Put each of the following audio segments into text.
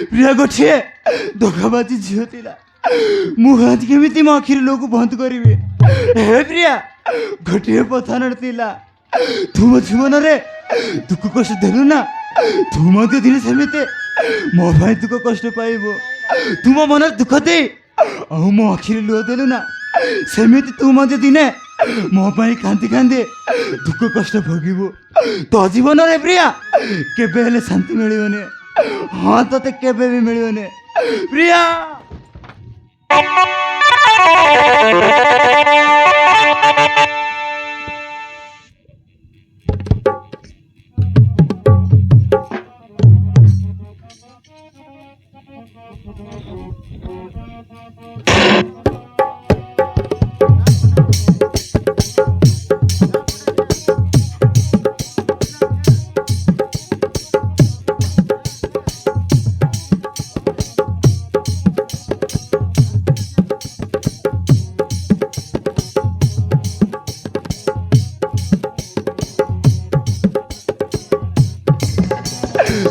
प्रिया गोटे धोखाबाजी झील था मुझे केमी मो आखिर लोक बंद करी हे प्रिया गोटे पथान था तुम जीवन में दुख कष्ट देलु ना तुम दिन सेमती मो भाई दुख कष्ट पाइब तुम मन दुख दे मो आखिर लुह देलु ना सेमती तू दिने मो पाई कांदी कांदी दुख कष्ट भोगबू तो जीवन में प्रिया केबे हेले शांति मिलने हाँ ते केबे भी मिलने प्रिया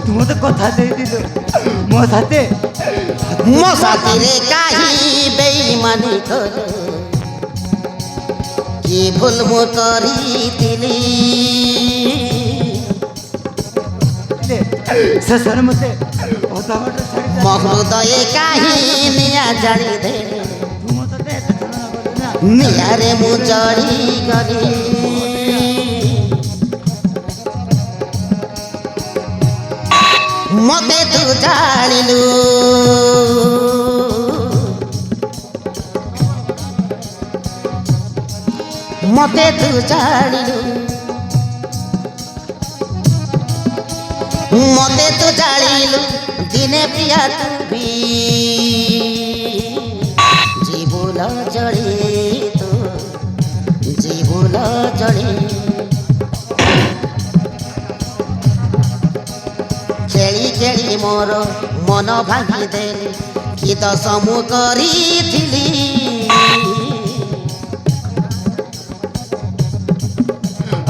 तुम तो कथा दे दिलो मो साथे रे काही बेईमानी कर कि भूल मो करी दिली ससर मते ओता बट छाड़ी मो हृदय काही निया जानी दे तुम तो ते छलना बोल ना निया रे मु जड़ी गली मते तू जानिलु मते तू जानिलु मते तू जानिलु दिने प्रिया तू भी जीवन जड़ी तू जीवन जड़ी खेली खेली मोर मन भांगी देली कि दश मु करी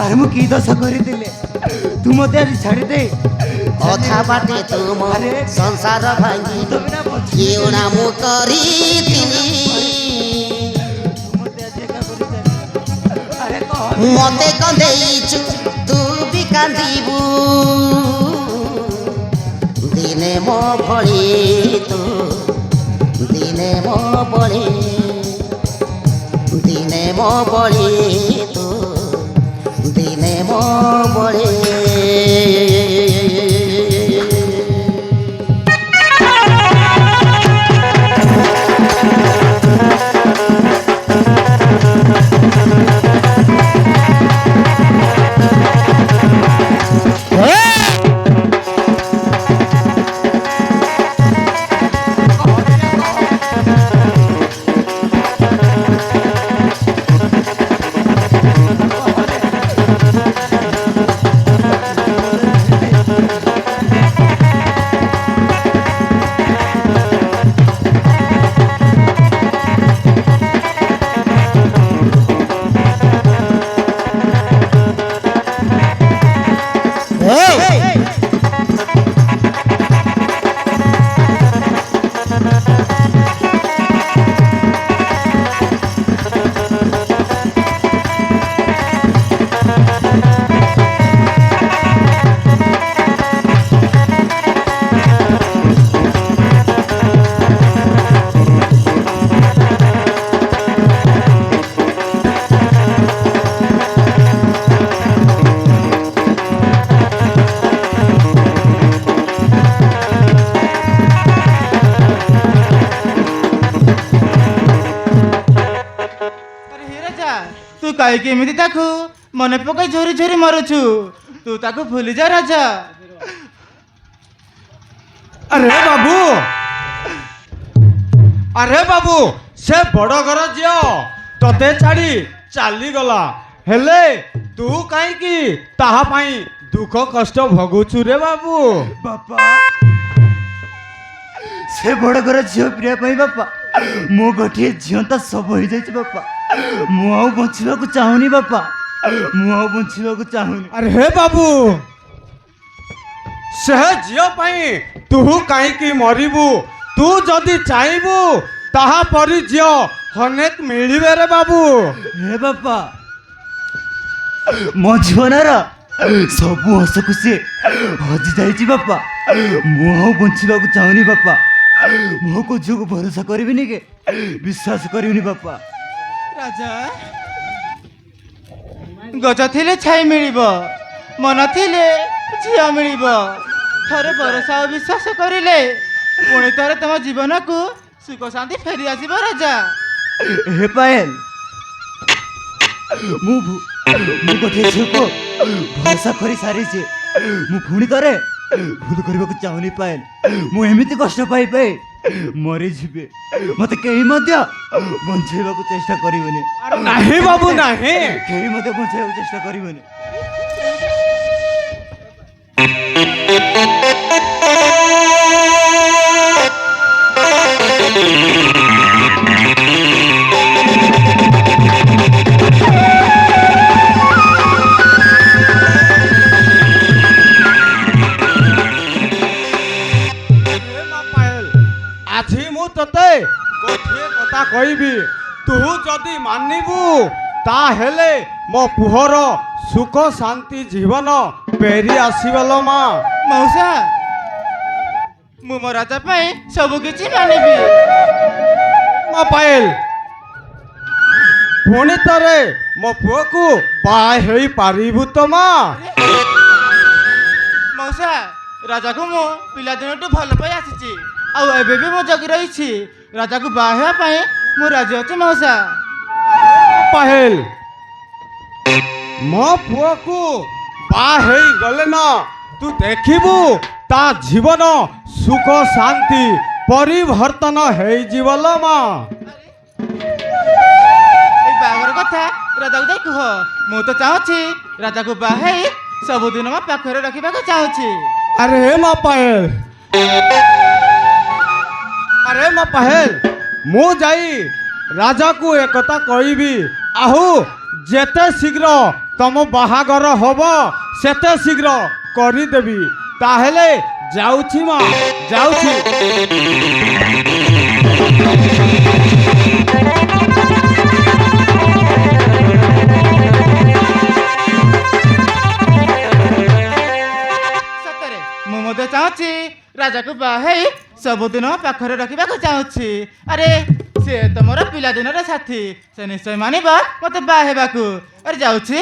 अरे मु की दशा करी दिले तू मते आज छाड़ी दे अथा बाटे तुम संसार भांगी तो बिना क्यों मु करी मते कंदेइछु तू भी कांदीबू दिने मो भली तू दिने मो बली दिने मो बली तू दिने मो बली तू कहीं केमी ताकू मन पकई झोरी झोरी मरुचु तू ताकू भूली जा राजा अरे बाबू से बड़ घर झील तते छाड़ी चली गला हेले तू कहीं ताहा पाई ଦୁଃଖ କଷ୍ଟ ଭୋଗୁଛୁ ରେ ବାବୁ। ବାପା ସେ ବଡ଼ ଘର ଝିଅ ପ୍ରିୟା ପାଇଁ ବାପା ମୁଁ ଗୋଟିଏ ଝିଅନ୍ତା ସବୁ ହେଇଯାଇଛି ବାପା। ମୁଁ ଆଉ ବଞ୍ଚିବାକୁ ଚାହୁଁନି ବାପା, ମୁଁ ଆଉ ବଞ୍ଚିବାକୁ ଚାହୁଁନି। ଆରେ ହେ ବାବୁ, ସେ ଝିଅ ପାଇଁ ତୁ କାହିଁକି ମରିବୁ? ତୁ ଯଦି ଚାହିଁବୁ ତାହା ପରି ଝିଅ ଅନେକ ମିଳିବେ ରେ ବାବୁ। ହେ ବାପା, ମୋ ଜୀବନର ସବୁ ହସ ଖୁସି ହଜି ଯାଇଛି ବାପା। ମୁଁ ଆଉ ବଞ୍ଚିବାକୁ ଚାହୁଁନି ବାପା। ମୁଁ କୋଉ ଝିଅକୁ ଭରସା କରିବିନି କି ବିଶ୍ୱାସ କରିବିନି ବାପା। ରାଜା, ଗଜ ଥିଲେ ଛାଇ ମିଳିବ, ମନ ଥିଲେ ଝିଅ ମିଳିବ। ଥରେ ଭରସା ଓ ବିଶ୍ୱାସ କରିଲେ ପୁଣି ଥରେ ତମ ଜୀବନକୁ ସୁଖ ଶାନ୍ତି ଫେରି ଆସିବ ରାଜା। ହେ ପାଏଲ, ମୁଁ ଗୋଟିଏ ଝିଅକୁ ଭରସା କରି ସାରିଛି। ମୁଁ ପୁଣି ଥରେ ଭୁଲ କରିବାକୁ ଚାହୁଁନି ପାଏଲ। ମୁଁ ଏମିତି କଷ୍ଟ ପାଇ ପାଇ ମରିଯିବି, ମତେ କେହି ମଧ୍ୟ ବଞ୍ଚେଇବାକୁ ଚେଷ୍ଟା କରିବନି। ନାହିଁ ବାବୁ ନାହିଁ। କେହି ମତେ ବଞ୍ଚେଇବାକୁ ଚେଷ୍ଟା କରିବନି। ଆଜି ମୁଁ ତତେ ଗୋଟିଏ କଥା କହିବି, ତୁ ଯଦି ମାନିବୁ ତାହେଲେ ମୋ ପୁଅର ସୁଖ ଶାନ୍ତି ଜୀବନ ଫେରି ଆସିବ ଲୋ ମା। ମଉସା, ମୁଁ ମୋ ରାଜା ପାଇଁ ସବୁ କିଛି ମାନିବି। ମା ପାଏଲ, ପୁଣି ଥରେ ମୋ ପୁଅକୁ ବାହା ହେଇପାରିବୁ ତ ମା? ମଉସା, ରାଜାକୁ ମୁଁ ପିଲାଦିନଠୁ ଭଲ ପାଇ ଆସିଛି, ଆଉ ଏବେ ବି ମୁଁ ଜଗି ରହିଛି। ରାଜାକୁ ବାହା ହେବା ପାଇଁ ମୁଁ ରାଜି ଅଛି ମଉସା। ପାଏଲ, ମୋ ପୁଅକୁ ବାହା ହେଇଗଲେ ନା ତୁ ଦେଖିବୁ ତା ଜୀବନ ସୁଖ ଶାନ୍ତି ପରିବର୍ତ୍ତନ ହେଇଯିବ ଲୋ ମା। ଏଇ ବାହାଘର କଥା ରାଜାକୁ ଯାଇ କୁହ। ମୁଁ ତ ଚାହୁଁଛି ରାଜାକୁ ବାହା ହେଇ ସବୁଦିନ ମୋ ପାଖରେ ରଖିବାକୁ ଚାହୁଁଛି। ଆରେ ମା ପାଏଲ, ଆରେ ମା ପାଏଲ, ମୁଁ ଯାଇ ରାଜାକୁ ଏକଥା କହିବି। ଆହୁ ଯେତେ ଶୀଘ୍ର ତମ ବାହାଘର ହବ ସେତେ ଶୀଘ୍ର କରିଦେବି। ତାହେଲେ ଯାଉଛି ମା, ଯାଉଛି। ସତରେ ମୁଁ ମଧ୍ୟ ଚାହୁଁଛି ରାଜାକୁ ବାହା ହେଇ ସବୁଦିନ ମୋ ପାଖରେ ରଖିବାକୁ ଚାହୁଁଛି। ଆରେ ସେ ତ ମୋର ପିଲାଦିନର ସାଥୀ, ସେ ନିଶ୍ଚୟ ମାନିବ ମତେ ବାହା ହେବାକୁ। ଆରେ ଯାଉଛି।